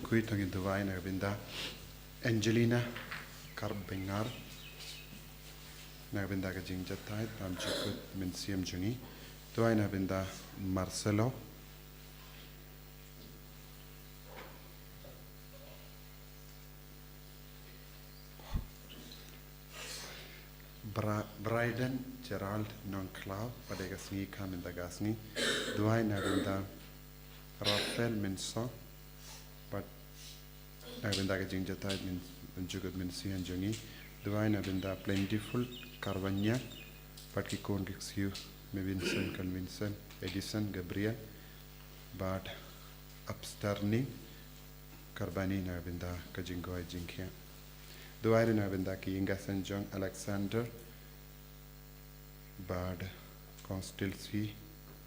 Bakhuid ang Dubai na binda Angelina Karbengar na binda ka jing jatay am chukut min siam jungi Dubai na binda Marcelo Bryden Gerald non-cloud pada Sngi kam binda Sngi Dubai na binda Rafael Minso but Nabinda Jing Jatay min Jugut min Sian Jungi, Duai Nabinda plentiful Carvagna, but Kikon Gixiu, Mevinson, Convincent, Edison, Gabriel, but Upsterning, Carbani Nabinda Kajingoy Jinkia, Duai Nabinda Ki Inga St. John Alexander, but Constilsi,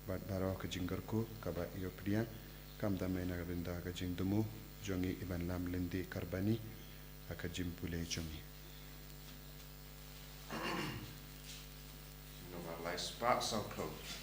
but Barok Jingarku, Kaba Iopria. Kam damai na binda ka jing dumu jongi iban lam lindi karbani aka jimpule jongi no va life spot so close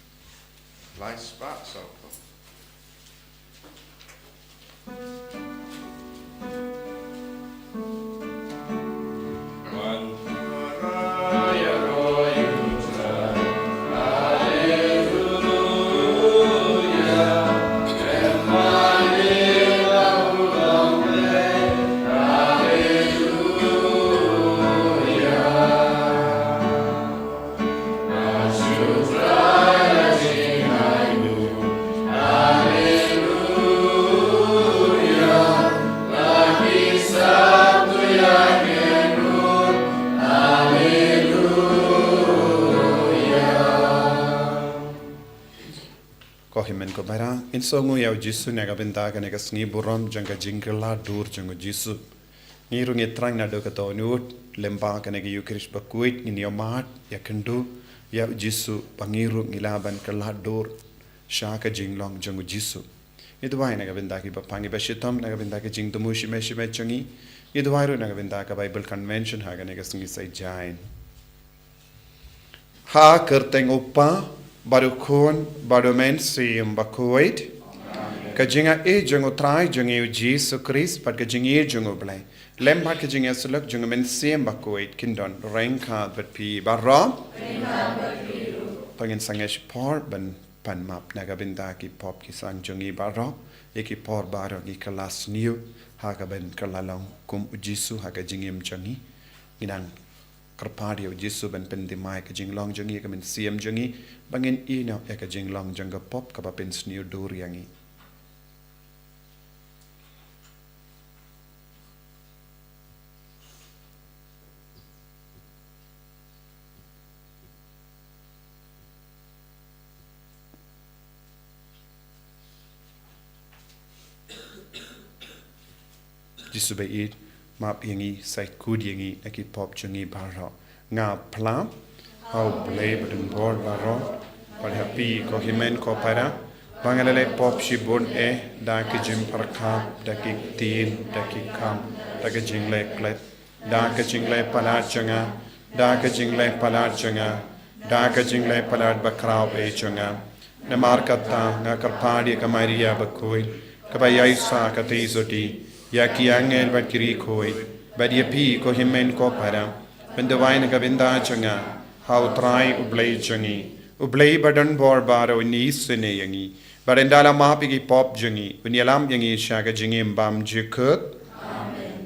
in songu yaw jisu nega binda ka nega sngi buram janga jingla dur jangu jisu ngiru ngitrang na do ka to nut lemba ka nega yukrish Bakhuid ni yomat yakendu yaw jisu pangiru ngilaban ka la dur shaka jinglong jangu jisu idwai nega binda ki bapangi bashitam nega binda ka jing dumu shime shime changi idwai ru nega binda ka Bible convention ha ka nega sngi sai jain ha kerteng upa Barukhon barumen siyem Bakhuid kajinga e jungo trai jungo Jesus Christ pat kajinga jungo blai lemba kajinga sulak jungo men siyem Bakhuid kindon rengka bat pi barra pangin sangesh por ban pan map nagabinda ki pop ki sang jungi barra eki por baro ki kelas new ha ka ben kalalong kum Jesus ha kajingim jungi inang kerpadi Jisu ben pendimai ke jinglong jangi ke men siam jangi bangin ina ke jinglong jangga pop ka pen sniu dur yangi jisu be it map yangi sai kud yangi naki pop chungi baro nga plam how play button board baro but happy ko himen ko para bangalale pop shi bon e da ki jim parkha da ki tin da ki kam da ki jingle klet da ki jingle palat changa da ki jingle palat changa da ki jingle palat bakrao e changa na markata nga karpadi ka Maria Bakhuid ka bayaysa ka tizoti ya ki angel ba kiri khoi ba dia pi ko himen ko para bendawain ka binda changa how try ublay changi ublay badan bor baro ni sene yangi barendala mahapigi pop jangi unyalam yangi shaga jingi mbam jikut amen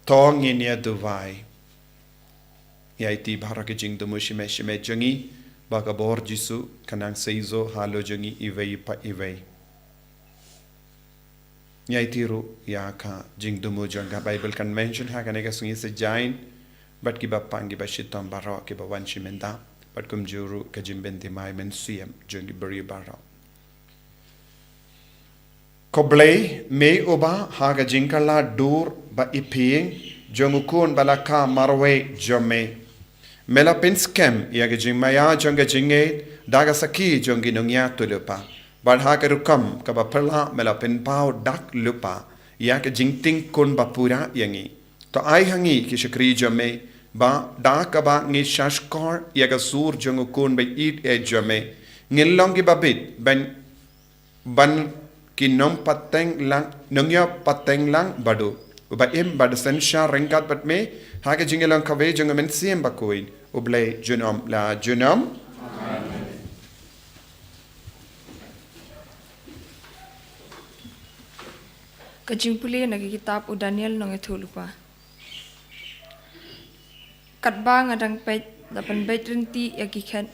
Tong in ya duvai yaiti bharake jing do mushime shime jangi bagabor jisu kanang seizo halo jangi ivei pa ivei yaiti ru yaka jing do mu janga Bible convention ha kanega sungi se jain but ki bapangi ba shitam baro ki ba wan shimenda but kum juru ka jimbenti mai men siem jangi bari baro Koblei me oba haga jinkala dur ba iping jongukun balaka marwe jome mela pinskem yaga jingmaya jonga jinge daga saki jongi nungya tulupa bal haga rukam kaba perla mela pinpau dak lupa yaga jingting kun bapura yangi to ai hangi ki shakri jome ba dak ba ngi shashkor yaga sur jongukun ba it e jome ngilongi babit ban ki nong pateng lang nongya pateng lang badu uba im bad sensha rengkat bat me hage jingelang kave jungamen siem Bakhuid ublay junom la junom Kajing puli nagi kitab u Daniel nong ethulupa. Katba ngadang pet dapan bet rinti ya kikhen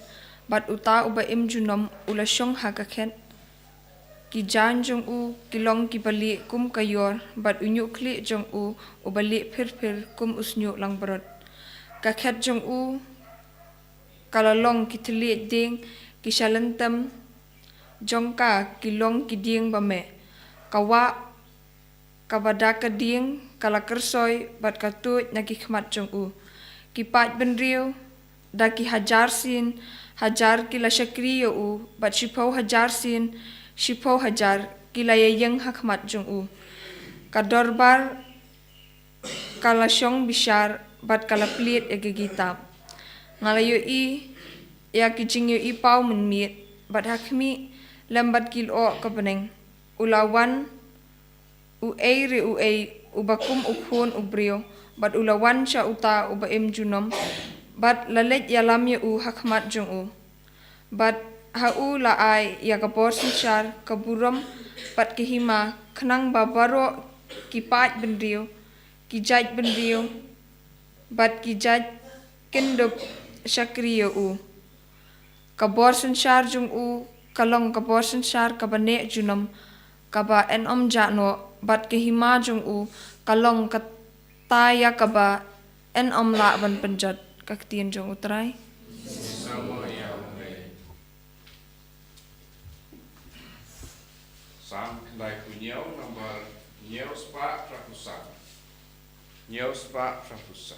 bat uta uba im junom ulasong hagakhen ki jan jong u kilong ki bali kum kayor bat unyu kli jong u ubali phir kum usnyu lang barot kakhet jong u kalalong ki thli ding ki shalantam jongka kilong ki ding bame kawa kabada ka ding kala kersoy bat katut naki khmat jong u ki pat benriu da ki hajar ki la shakriyo u bat shipau hajar ki la yeng hakmat jong u kadorbar kala shong bishar bat kala plit egegitab ngalayo i ya ki jingyo i pau menmit bat hakmi lambat kil o kapeneng ulawan u ubakum ukhun ubrio bat ulawan sha uta uba im junom bat lalet yalam ya u hakmat jong u bat ha u la ai ya kapor sinchar kaburam bat kehima khnang babaro ki pat benrio ki jaj benrio bat ki jaj kendop shakriyo u kabor sinchar jong u kalong kabor sinchar kabane junom kaba en om jano bat kehima jong u kalong kataya kaba en om la ban penjat kaktien jong utrai Sam Lai Punyau nomor Nyau Spa Prapusan. Nyau Spa Prapusan.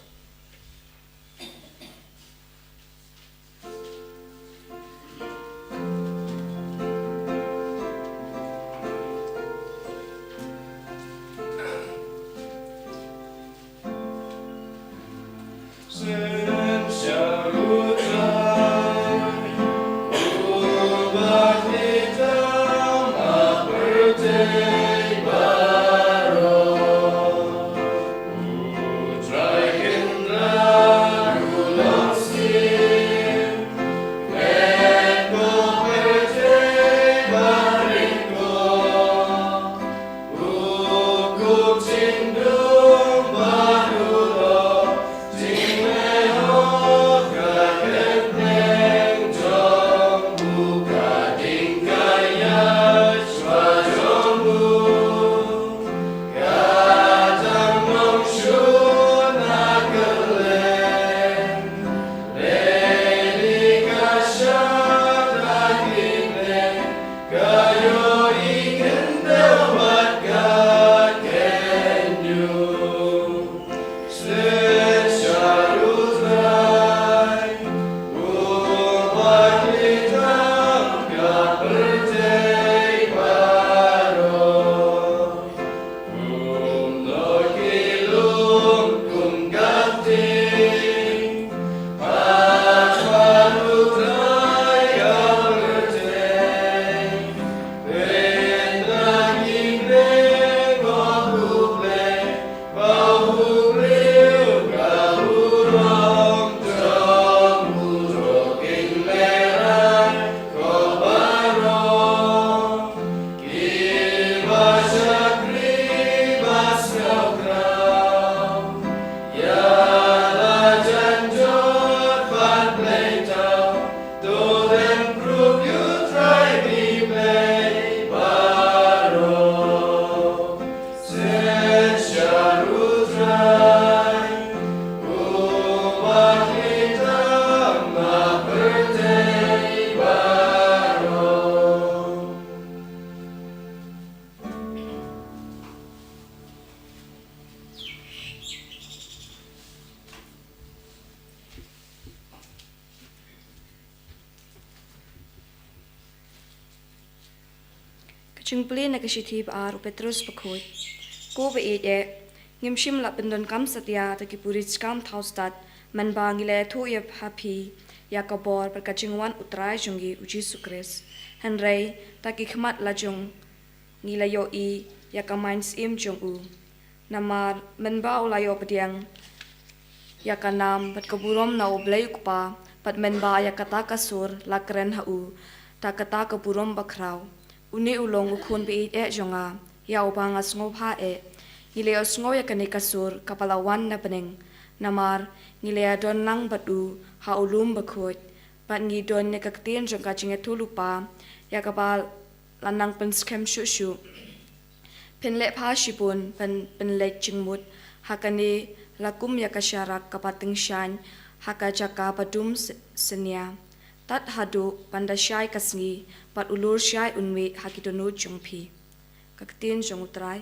Chung play na kashithib ar Petrus Bakhuid. Ko be e ngimshim la bendon kam satya ta ki purich kam thaustat man bangile thu yep happy yakabor per kachingwan utrai jungi uji sukres henrei ta ki khmat la jung ngilayo I yakamains im jong u. Namar menba ulayo pediang yakanam pat keburom na oblay kupa pat menba yakata kasur lakren hau takata keburom bakraw. Uni ulong ukun bi jonga ya ubang asngop ha ngileo sngo yakani kasur kapalawan na pening. Namar ngilea don lang batu ha ulum Bakhuid pat ngi don nekaktin jong kachinge tulupa yakabal lanang penskem shushu. Penlek pa shipun penlek jingmut hakani lakum yakasyarak kapating syan hakajaka padum senia tat hadu pandasyai kasngi pat ulur syai unwi hakitonu jungpi kaktin jong utrai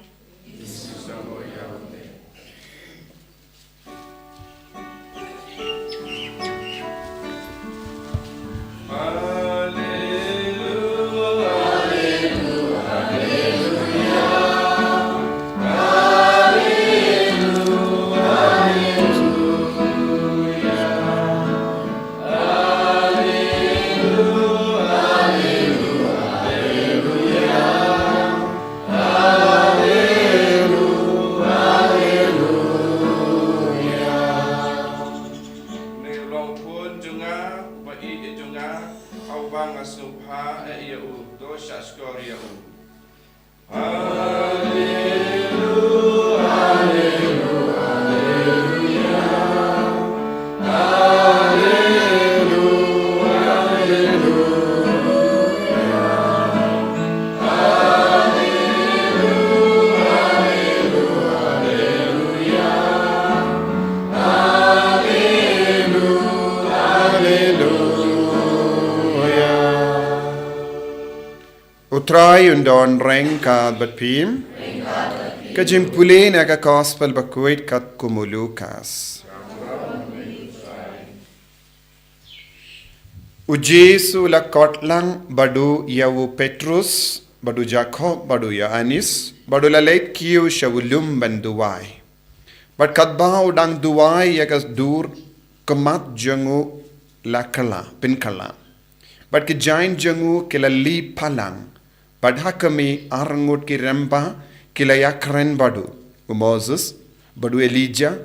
Utrai undon reng ka batpim. Kajim pulin aga gospel Bakhuid kat kumulukas. Ujesu la kotlang badu yawu Petrus, badu Jacob, badu Yohanes, badu la Lait-ïa shawulum banduwai. But kadba udang duwai yagas dur kemat jangu lakala, pinkala. But ki jain jangu kila li palang. Badha kami arangut ki remba kila yakren badu. Moses, badu Elijah,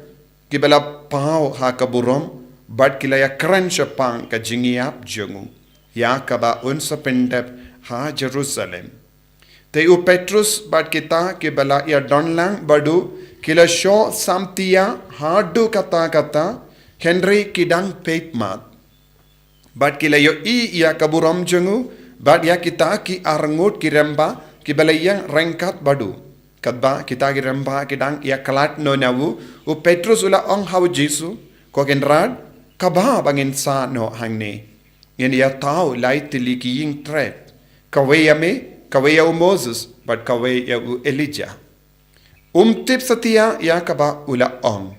kibala pao ha kaburom, bad kila yakren shapang ka jingiap jungu. Ya kaba unsa pendep ha Jerusalem. Taïew Petrus bad kita kibala ya donlang badu kila sho samtia hadu kata Henry kidang peitmat. Bad kila yo ya kaburom jungu. Bad ya kita ki arangut ki remba ki balayang rengkat badu. Kadba kita ki remba ki dang ya kalat no nawu u Petrus ula ong hau Jesu ko kenrad kabha bangin sa no hangne. Yen ya tau lai tili ki ying trap. Kawe ya u Moses but kawe ya u Elijah. Tip satia ya kaba ula ong.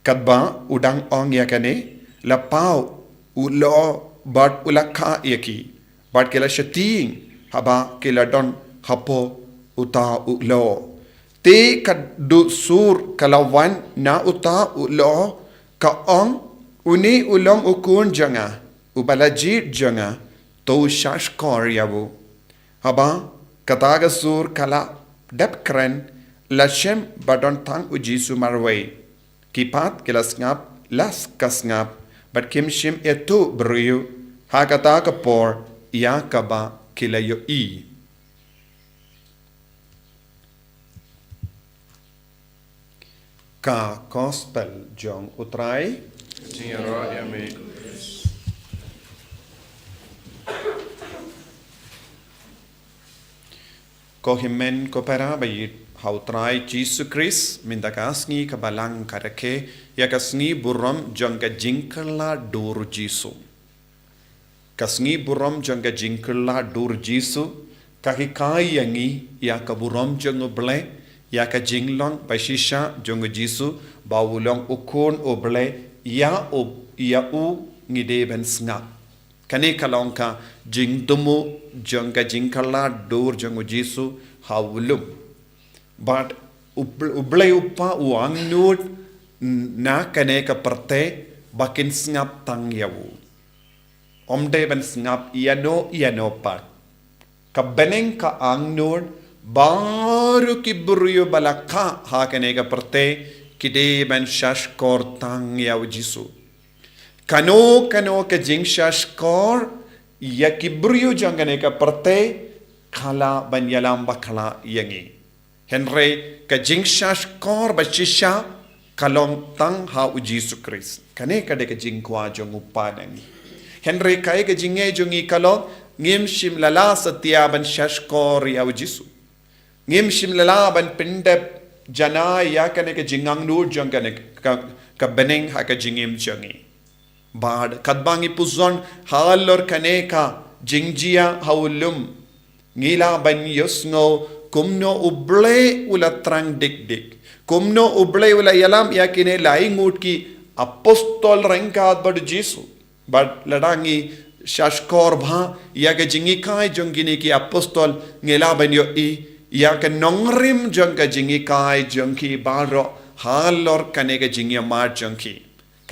Kadba udang ong ya kane la pau u lo but ula ka yaki. But kila shating haba kila don hapo uta ulo. Te kadu sur kalawan na uta ulo ka ong uni ulong ukun janga ubalajit janga to shashkor yabu. Haba kataga sur kala depkren lashem badon tang ujisu marway. Kipat kila ngap las kasngap but kimshim etu briyu hakata kapor ya kaba kila yo I. Ka gospel jong utrai. Signora yami. Ko himen ko para bayit hautrai Jesus Christ mindaka Sngi ka Balang karake ya ka Sngi burom jong ka jingkala dur Jesu. Kasngi burom janga jingkala dur Jesu kahikai yangi ya ka burom janga ble ya ka jinglong bashisha janga Jesu bawulong ukun oble ya u ngide ben snga kane kalongka jingdumu janga jingkala dur janga Jesu hawulum but uble upa uang nut na kane ka parte bakin snap tang yawu Omde ben snap iano pat. Ka beneng ka ang nur baru kibruyo balaka hakanega perte kide ben shashkor tang yaw jisu kano ke jing shashkor ya kibruyo janganega perte kala ban yalam bakhala yangi henre ke jing shashkor bashisha kalong tang ha ujisu kris kane kade ke jing kwa jong upadangi henre kai ke jinge jongi kalong ngim shim lala satya ban shashkor yaw jisu ngim shim lala ban pindep jana ya kane ke jingang nur jong kane ka beneng ha ka jingim jongi bad kadbangi puzon halor kane ka jingjia haulum ngila ban yosngo kumno uble ula trang dik kumno uble ula yalam ya kine laing ut ki apostol rengkat bad jisu bad ladangi shashkor bha ya ke jingi kai jongini ki apostol ngela ban yo i ya ke nongrim jong ka jingi kai jongki baro halor kane ke jingi mar jongki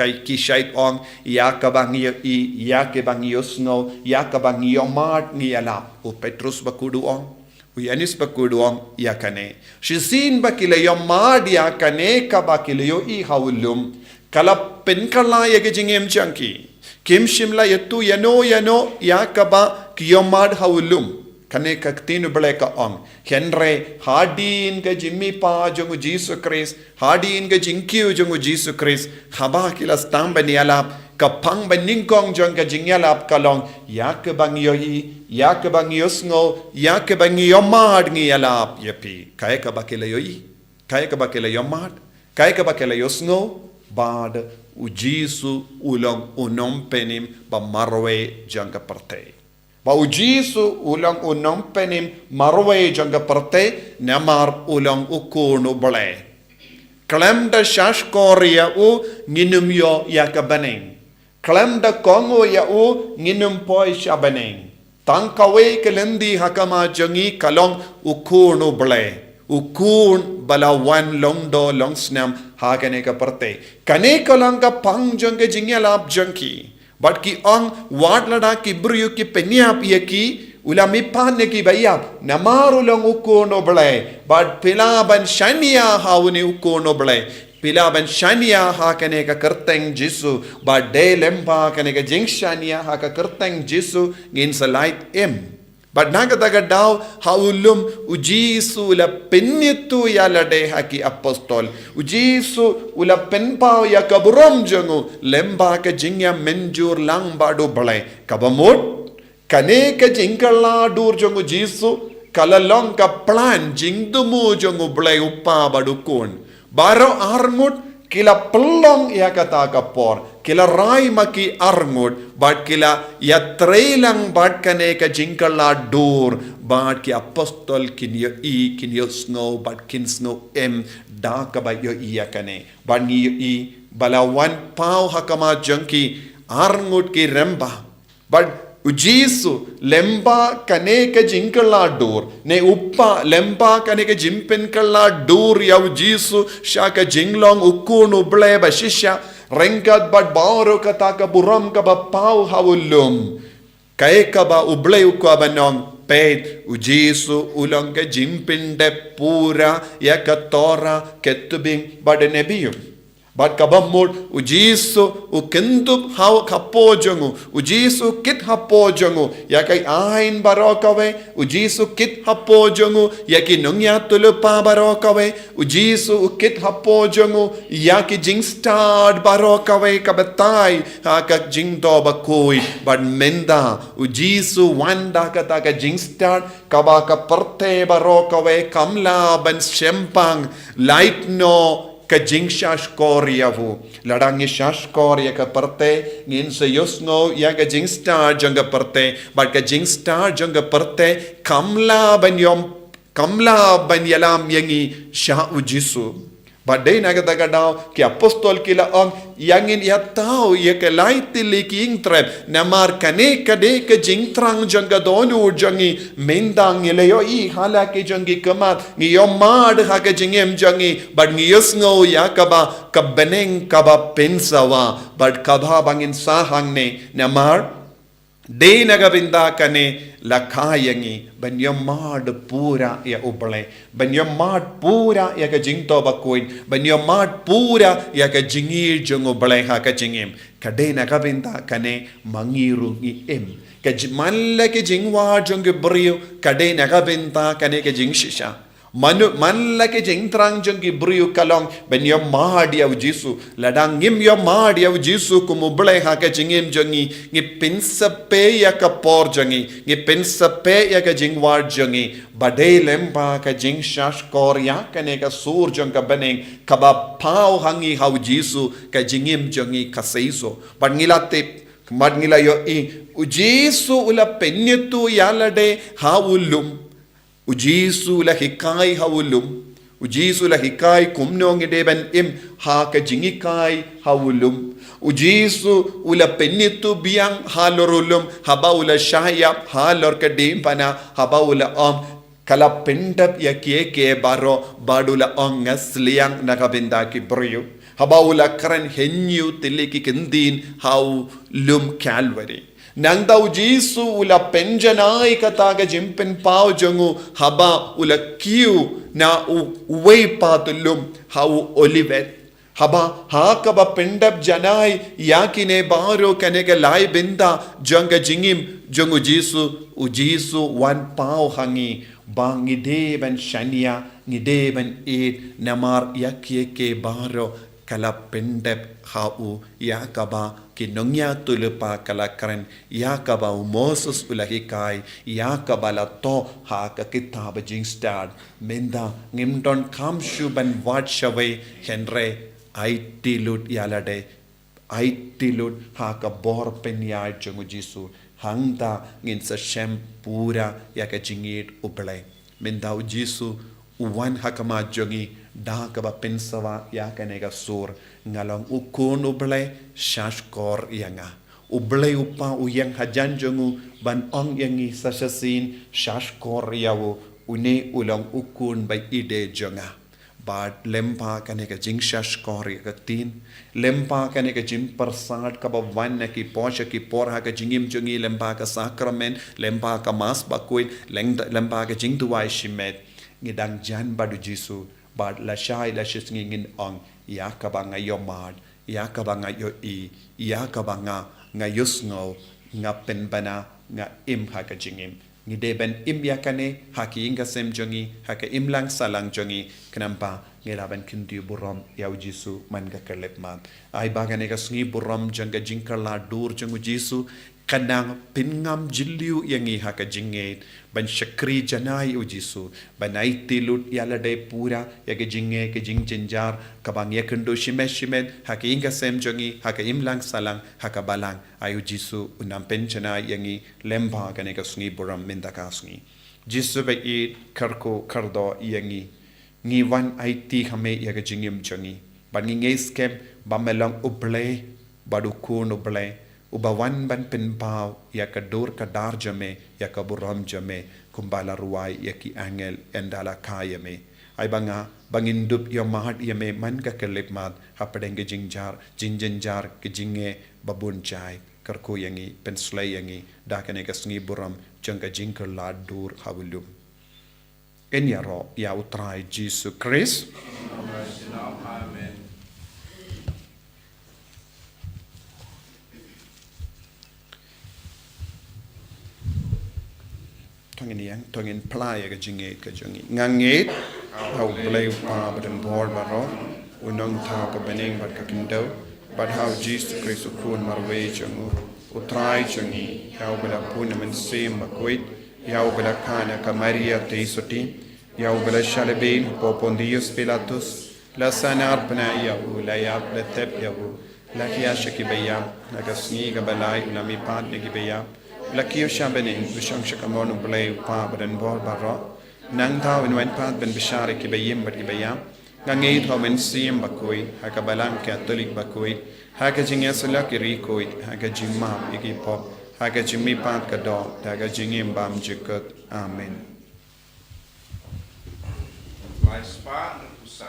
kai ki shait ong ya ka bang yo i ya ke bang yo snow ya ka bang yo mar ngi ala o petrus bakudu ong u yanis bakudu ong ya kane shisin bakile yo mar ya kane ka bakile yo i hawlum kala pen kala ye ke jingem jongki kim shimla yatu yano ya ka ba ki yo mar hawlum kane ka tinu bele ka ong henre hadin ga jimmi pa jongu jisu kris hadin ga jinkyu jongu jisu kris haba kila stamba ni alap ka pang baningkong jong ka jingyalap kalong ya ka bang yohi ya ka bang yosngo ya ka bang yomad ngi alap yapi kay ka ba kila yohi kay ka ba kila yomad kay ka ba kila yosngo bad ujisu ulong unom penim ba marwe jang ka parte ba ujisu ulang unong penim marwe janga parte namar ulang ukunu bale klem da shashkoria u nginum yo yakabaneng klem da kongo ya u nginum poi shabaneng tangkawe kelendi hakama jangi kalong ukunu bale ukun bala wan longdo longsnam hakane ka parte kane kalang ka pang janga jingyalap jangki but ki ang wad lada ki bru ki penyap ye ki ulami panne ki bayap namaru long ukono ble but pilaban shania hauni ukono ble pilaban shania ha kane ka kerteng jisu but de lempa kane ka jingshania ha ka kerteng jisu ngin sa light em but naga daga daw haulum ujisu la pennitu ya lade haki apostol ujisu ula penpao ya kabrom jangu lemba ka jingya menjur lang badu bale kabamut kane ka jingkala dur jangu jisu kalalong ka plan jingdumu jangu bale uppa badu kun baro armut kila pelong ya kata kapor kila rai maki arngut but kila ya trailang but kane ka jingkala dur but ki apostol kinyo i kinyo snow but kin snow em da ka ba yo iya kane but ni i balawan pau hakama jangki arngut ki remba but ujisu lemba kane ka jinkala dur ne uppa lemba kane ka jimpen kala dur ya ujisu shaka jinglong ukunu bleba shisha rengkat bat baro kata ka buram ka ba pau hawulum kay ka ba ublay ukwa banong pet ujisu ulang ka jimpen de pura ya ka tora ketubing badenebiyum but kabamud ujisu ukendub haw kapojangu ujisu kit hapojangu yakai ain barokawe ujisu kit hapojangu yaki nungya tulupa barokawe ujisu ukit hapojangu yaki jingstad barokawe kabatai haka jingdo bakui but menda ujisu wanda kata ka jingstad kabaka perte barokawe kamla ban shempang light no ka jing shashkoria vu ladangi shashkoria ka parte ngin se yosno ya ka jing star janga parte but ka jing star janga parte kamla ban yalam yangi sha ujisu but day naga daga daw ki apostol kila ang yangin ya tao ye ka laiti liking trap namar kane kade ka jing trang janga donu jangi mendang yeleyo I hala ke jangi kamat ni yomad ha ka jingem jangi but ni yosno ya kaba kabeneng kaba pensawa but kabha bangin sahangne namar De nagabinda kane lakayangi banyamad pura ya uble banyamad pura ya ka jingto Bakhuid banyamad pura ya ka jingir jung uble ha ka jingim kade nagabinda kane mangiru ni ka manla ke jingwa jung brio kade nagabinda kane ka jing shisha manla ke jingtrang jung brio kalong banyamad ya jisu ladang ngim ya mad ya jisu kum uble ha ka jingim jungi ngi pinsape ya ka por jungi ngi pinsape ya ka jingwar jungi bade lempa ka jing shash kor ya kane ka sur jung ka baneng kaba pau hangi hau jisu ka jingim jungi ka seiso bangilate madngila yo i ujisu ula penyetu yalade haulum ujisu la hikai haulum ujisu la hikai kumnong deben ha ka jingikai haulum ujisu ula pennitu biang halorulum haba ula shayap halor ka pana haba ula kala pendap ya ke baro badula ngasliang nakabinda ki brio haba ula kran henyu tiliki kendin hau lum calvary nangda ujisu ula penjanai kataga jimpen pau jongu haba ula kiu na uwei patulum hau olivet haba hakaba pendap janai yakine baro kanega lai binda jonga jingim jongu ujisu wan pau hangi bangi deben shania ngideben namar yakieke baro kala pendep hau yakaba kinongya tulupa kala karen yakaba Moses ulahikai yakaba la to ha ka kitab jing start menda ngimdon kamshu ban watchaway henre aitilut yalade aitilut ha ka bor penya jungu jisu hangda ngin sa shem pura yaka jingit uble menda jisu uwan hakama jongi da kaba pensawa yakanega sur ngalong ukun uble shashkor yanga uble upa uyang hajan jongu ban ong yangi sasasin shashkor yawo une ulang ukun by ide jonga but lempa kaneka jing shashkor yakatin lempa kaneka jim persat kaba wan ki posha ki porha ka jingim jongi lempa ka sakramen lempa ka mas Bakhuid lempa ka jing tuwai shimet ngidang jan badu jisu bad la shai la shisngi ngin ong yakaba nga yomad yakaba nga yo yakaba nga yusngo nga penbana nga haka jingim ngideben yakane haki inga sem jongi haka lang salang jongi kenampa ngelaban kinti burom yaw jisu man ga kerlepmat ay bagane ka sngi burom janga jingkarla dur jongu jisu kanang pingam jiliu yangi haka jingait ban shakri janai ujisu banai tilut yalade pura yaga jinge ke jing jinjar kabang yakendo shimet haka inga sem jongi haka lang salang haka balang ayu jisu unam penchana yangi lemba kane ka sngi buram mindaka sngi jisu ba i karko kardo yangi ngi wan IT hame yaga jingim jongi ban ngi skem bamelang uble badukun uble ubawan ban penpau yakadur kadar jame yakaburam jame kumbala ruai yaki angel endala kayame ay banga bangindup yo mahat yame man ka kelipmat hapadenge jinjar ke jinge babun chai karko yangi penslay yangi dakane ka sngi buram jangka jingker la dur hawulum enyaro ya utrai Jesus Christ Amen. tongin playa ka jinget ka jongi nganget how play pa badan board baro unong ta ka beneng bat ka kindo but how Jesus Christ kun marwe jongu utrai jongi how bela puna men sim Bakhuid how bela kana ka Maria te soti how bela shalebin popondius Pilatus la sanar pna ya la ya la tep ya la kiya shakibaya la kasni ka balai la mi pat ne gibaya Lakio Shabening, Bishang Shakamon, Blay, Pa, and Bor Barro, Nang Tao and went pat Ben Bishari Kibayim, but Kibayam, Gangate Homen Sim Bakhuid, Hakabalang Catholic Bakhuid, Hakajing Yasalaki Rikoid, Hakajimam, Igipop, Hakajimi Pat Kado, Tagajingim Bam Jikut, Amen. My spa Usa.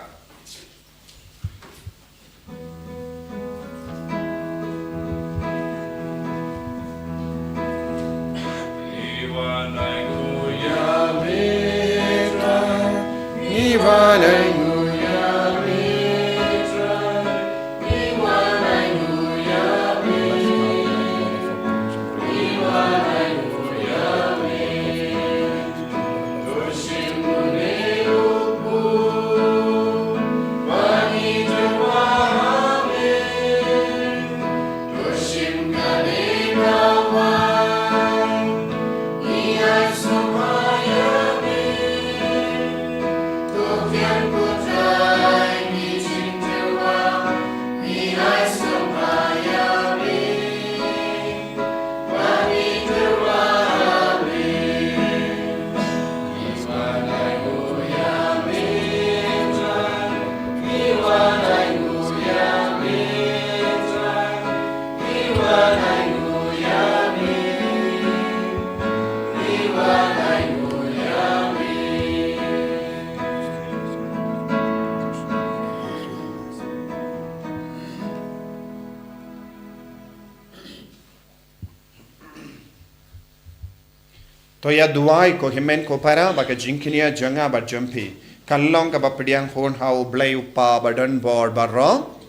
To ya duai ko himen ko para baka jinkinia janga ba jumpi. Kalong ka ba pediang hon hau blay upa badan bor barro.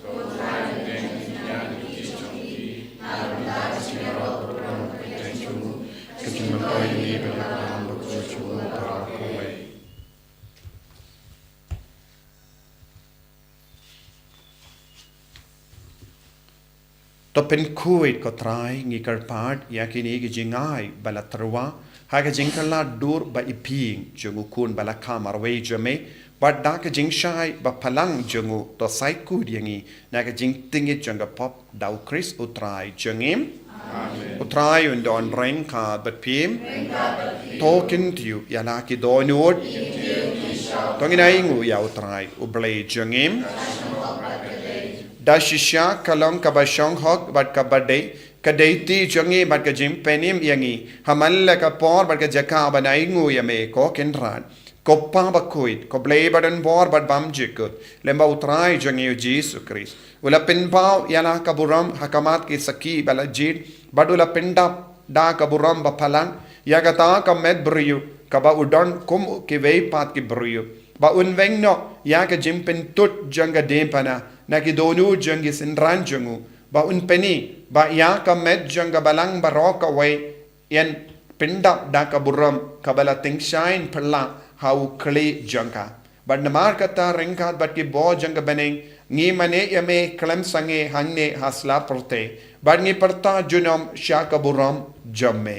To pen kuit ko try ngikar part yakini gi jingai balatrwa haga jinkala dur ba iping jungu kun bala kamar we jame but da ka jing shai ba palang jungu to sai ku diangi na ka jing tingi junga pop dau chris utrai jungim utrai und on brain ka but pim talking to you yana ki donut tonginai ngu ya utrai ublay jungim da shisha kalong kabashong hok bat kabade kadaiti jangi bat ka jim penim yangi hamalla ka por bat ka jaka banai ngu yame ko kenran koppa bakhuid ko blay badan bor bat bam jikut lemba utrai jangi Jesus Christ ula pinpau yana kaburam hakamat ki saki balajid badula pinda da kaburam ba phalang yagata ka med briyu kaba udon kum ki vei pat ki briyu ba unveng no ya ka jim pen tut janga dempana na ki donu jangi sinran jangu ba un peni ba ya ka med janga balang baroka way yan pinda da ka buram kabala ting shine pala how kli janga but namar kata ringkat bat ki bo janga beneng ngi mane yame klam sange hangne hasla prote but ngi parta junom sha ka buram jamme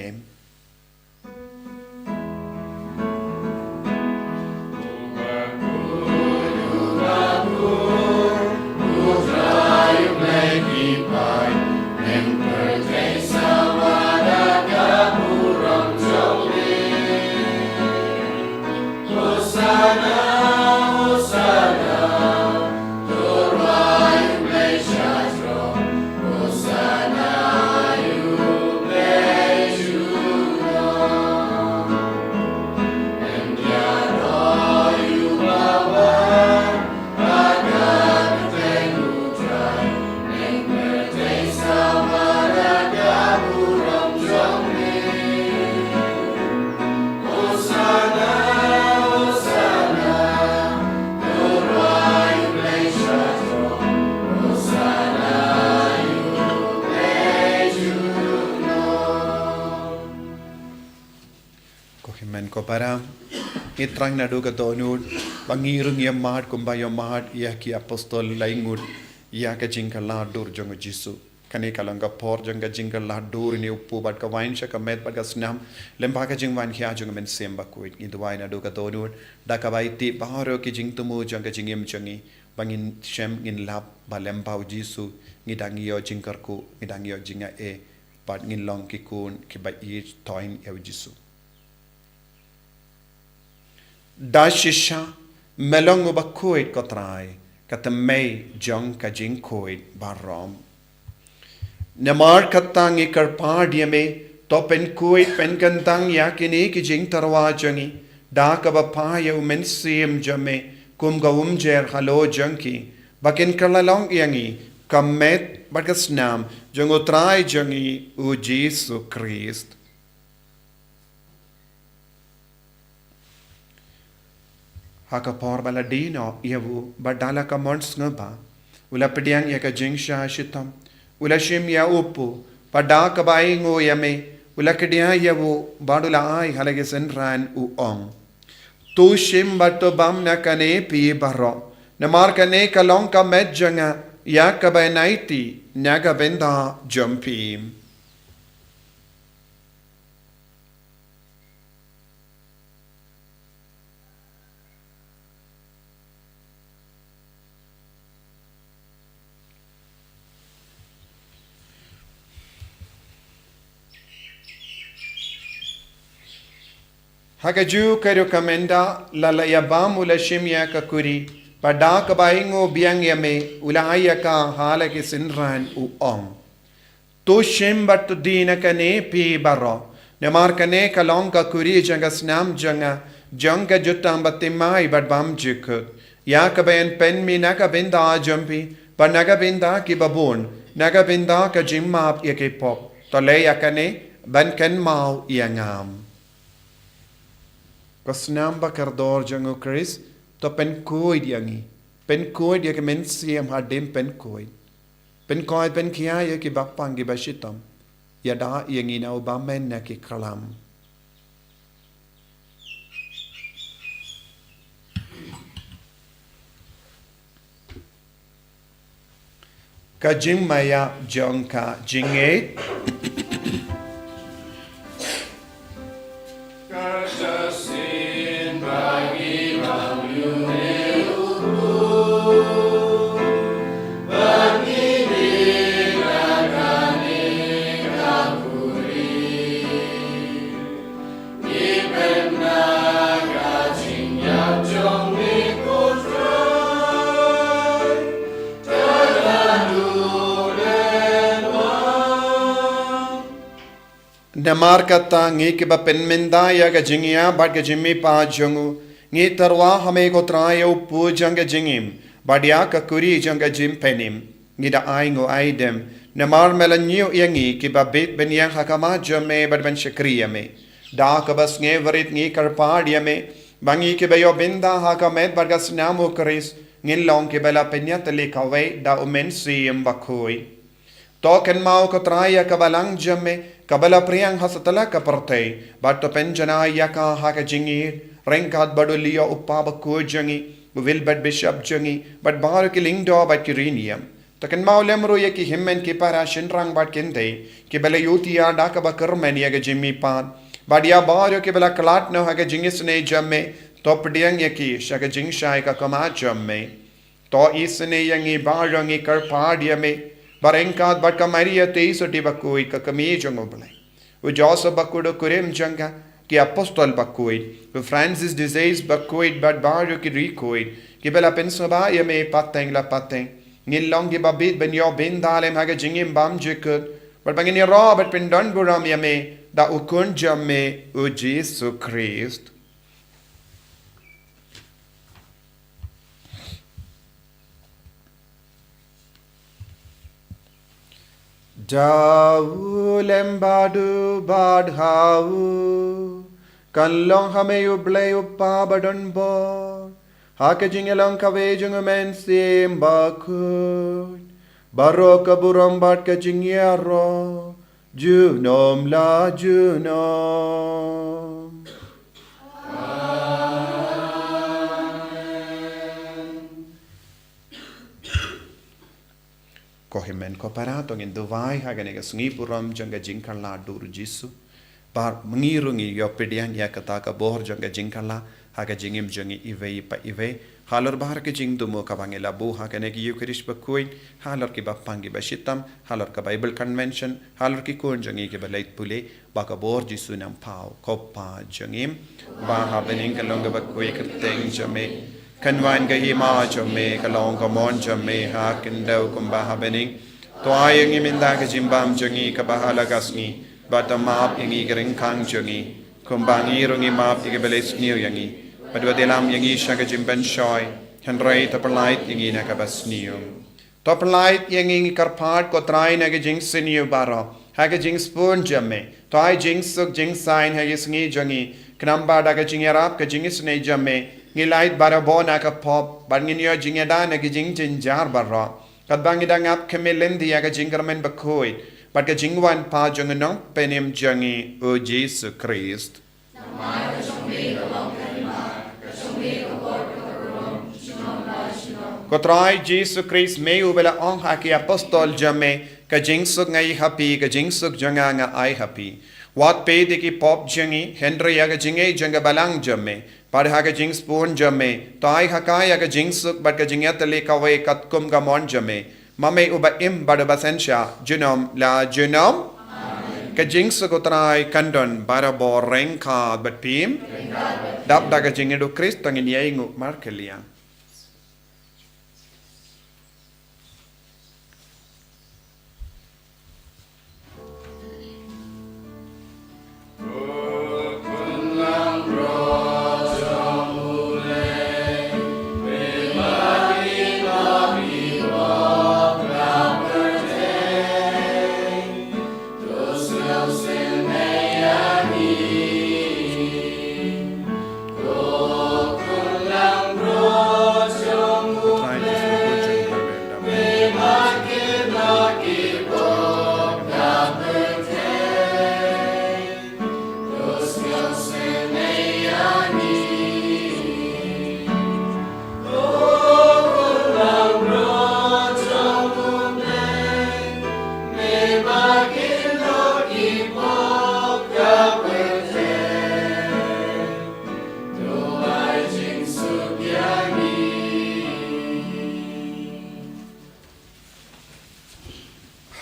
ko para itrang na duga donut bangirung ya mat kumba ya mat ya ki apostol laingut ya ka jingkala dur jong jisu kane kalanga por janga jingkala dur ni upu bat ka wain sha ka met bat ka snam lemba ka jingwan khia jong men sem Bakhuid ni duai na duga donut da ka bai ti baharo ki jingtumu janga jingim changi bangin shem ngin lab balem bau jisu ngidangi yo jingkar ku ngidangi yo jinga e bat ngin long ki kun ki bai i toin eu jisu da shisha melong Bakhuid ko trai kata may jong ka jing Bakhuid barom namar katang ikar pardia me to pen Bakhuid pen kantang yakini ki jing tarwa jangi da ka ba pa yu men sim jame kum ga jer halo jangki bakin kalalong yangi kamet bagasnam jong trai jangi u Jesus Christ haka por bala dino yavu badala ka mons ngaba ula pediang ya ka jingsha shitam ula shim ya upu pada ka baingo yame ula kedia yavu badula ai halage senran u ong tu shim bato bam na kane pi baro na mar kane kalong ka medjanga ya ka bainaiti naga benda jumpi Hakaju karu kamenda lala yabam ula shimya kakuri pada kabaingo biang yame ula ayaka halaki sinran u ong. Tu shim bat dina kane pi baro. Namar kane kalong kakuri janga snam janga janga jutam batimai bat bam jikut. Ya kabayan pen mi naga binda jumpi but naga binda ki babun naga binda ka jimmap yake pop. Tole yakane ban ken mau yangam. Kasnam bakardor jango Chris to pen koid yangi pen koid yak men siam hadim pen koid pen kia yak bapangi bashitam yada yangi na ubamen na ki kalam kajim maya jongka jinget Namar kata ngi ke ba penmenda ya ga jingia bad ga jimmi pa jongu ngi tarwa hame ko trayo pu janga jingim badia ka kuri janga jim penim ngi da aingo aidem namar melanyo yangi ke ba bet ben yang hakama jame bad ben shakriya me da ka bas nge varit ngi karpad yame bangi ke ba yo binda hakamet bad ga snamo kris ngin long ke bela penya tele kawe da umen sim bakhoi to ken mau ko traya ka balang jame kabala priyang hasatala ka partay bato penjana yaka haka jingi rengkat badulio uppa bakko jangi will bad bishop jangi but bar ki lingdo but kirinium to ken mau lemro yaki himmen ki para shinrang bat kende ki bela yutia daka bakar men yaga jimmi pan badia bar ki bela klat no haka jingis ne jamme to pdiang yaki shaka jingshai ka kama jamme to isne yangi barangi kar padyame Barengkat bat kamaria teisoti bakui ka kami jongobale. U Joseph bakudo kurim janga ki apostol bakui. U Francis disease bakui bat baru ki rikuid. Ki bela pensaba yame pateng la pateng. Ngil long ki babit ben yo bin dalem haga jingim bam jikut. But bangin ya ra bat pindon buram yame da ukun jamme u Jesu Christ. Jau lembadu badhau kanlong hame ublay uppa badon bo hake jingelong kawe jungumen sim bakut baro kaburom bat ka jingyaro junom la junom Kohimen ko parato ngin duvai hagane ga sungi puram janga jinkala dur jisu bar mengirungi yo pedian ya kata ka bohor janga jinkala haga jingim jangi ive pa ive halor bahar ke jing dumo ka bangela bu hagane gi yukrish bakoi halor ki bapangi bashitam halor ka bible convention halor ki kon jangi ke balait pule ba ka bohor jisu nam pau kopa jangim ba ha bening kalonga bakoi kerteng jame Kanwan ka hima jome kalong ka mon jome ha kindaw kumbaha bening to ayang iminda ka jimbam jongi ka bahala gasngi bata map yangi garing kang jongi kumbangi rungi map igabeles niyo yangi padwa dilam yangi siya ka jimban shoy henry tapalait yangi na ka bas niyo tapalait yangi karpat ko try na ka jing siniyo baro ha ka jing spoon jome to ay jing suk jing sign ha yisngi jongi knamba da ka jing yarap ka jing isne jome ngilait barabona ka pop ban nginyo jingada na gijing jinjar barra kat bangidangap kemelendi ya ka jingermen bakhuid bat ka jingwan pa jongenong penim jangi o Jesus Christ Kotrai Jesus Christ me ubela ong haki apostol jame ka jingsuk ngai happy ka jingsuk janga nga ai happy wat pe de ki pop jangi Henry ya ka jingai janga balang jame par ha ka jing spoon jame tai hakai ya ka jingsuk bat ka jingatale ka we kat kum ka mon jame mame uba im bad basensha junom la junom ka jingsuk kotrai kandon barabo rengka bat pim dap da ka jingedo Christ tangin yaingu markelia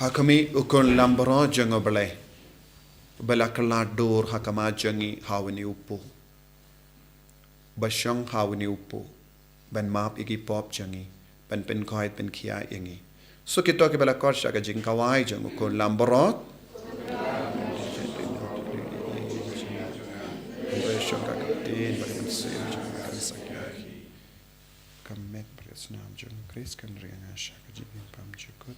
Hakami ukon lambro jango bale bala kala dor hakama jangi hawani upo basyang hawani upo ban map igi pop jangi ban pen koi pen kia yangi so kito ke bala kor shaka jing kawai jango kon lambro basyang kakatin bagaimana sih jangan sakit kamet beresnam jango Chris kan rianga shaka jing pam cukup